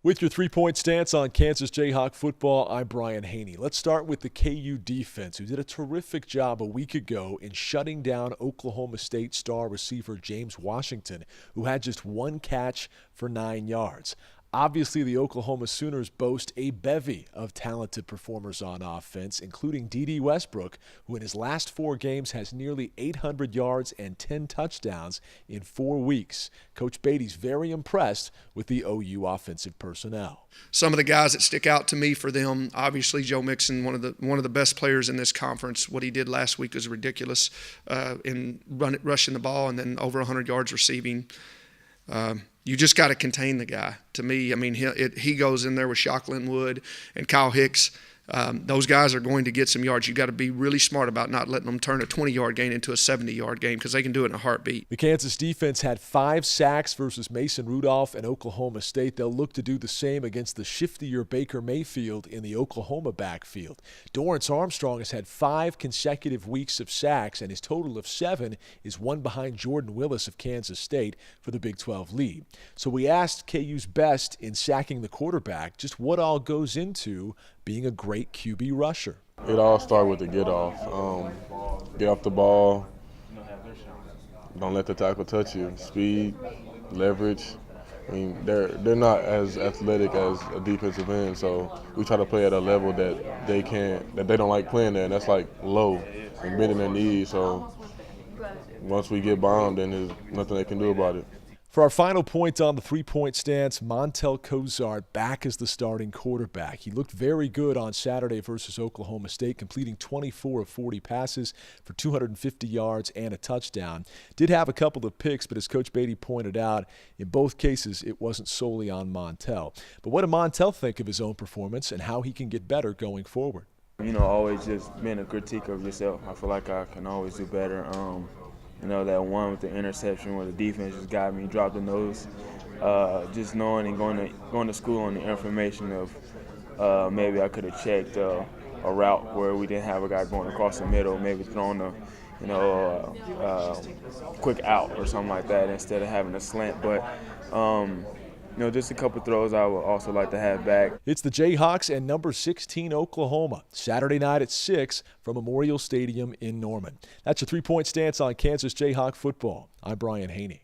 With your three-point stance on Kansas Jayhawk football, I'm Brian Haney. Let's start with the KU defense, who did a terrific job a week ago in shutting down Oklahoma State star receiver James Washington, who had just one catch for 9 yards. Obviously, the Oklahoma Sooners boast a bevy of talented performers on offense, including D.D. Westbrook, who in his last 4 games has nearly 800 yards and 10 touchdowns in 4 weeks. Coach Beatty's very impressed with the OU offensive personnel. Some of the guys that stick out to me for them, obviously Joe Mixon, one of the best players in this conference. What he did last week was ridiculous in rushing the ball and then over 100 yards receiving. You just got to contain the guy. To me, I mean, he goes in there with Shock Linwood and Kyle Hicks. Those guys are going to get some yards. You got to be really smart about not letting them turn a 20-yard gain into a 70-yard game because they can do it in a heartbeat. The Kansas defense had 5 sacks versus Mason Rudolph and Oklahoma State. They'll look to do the same against the shiftier Baker Mayfield in the Oklahoma backfield. Dorrance Armstrong has had 5 consecutive weeks of sacks, and his total of 7 is one behind Jordan Willis of Kansas State for the Big 12 lead. So we asked KU's best in sacking the quarterback just what all goes into being a great QB rusher. It all starts with the get off. Get off the ball. Don't let the tackle touch you. Speed, leverage. I mean, they're not as athletic as a defensive end, so we try to play at a level that they don't like playing at, and that's like low and bending their knees. So once we get bombed, then there's nothing they can do about it. For our final point on the three-point stance, Montel Cozart back as the starting quarterback. He looked very good on Saturday versus Oklahoma State, completing 24 of 40 passes for 250 yards and a touchdown. Did have a couple of picks, but as Coach Beatty pointed out, in both cases it wasn't solely on Montel. But what did Montel think of his own performance and how he can get better going forward? Always just being a critique of yourself. I feel like I can always do better. That one with the interception where the defense just got me, dropped the nose. Just knowing and going to school on the information of maybe I could have checked a route where we didn't have a guy going across the middle, maybe throwing a quick out or something like that instead of having a slant. But just a couple throws I would also like to have back. It's the Jayhawks and number 16 Oklahoma, Saturday night at 6 from Memorial Stadium in Norman. That's your three-point stance on Kansas Jayhawk football. I'm Brian Haney.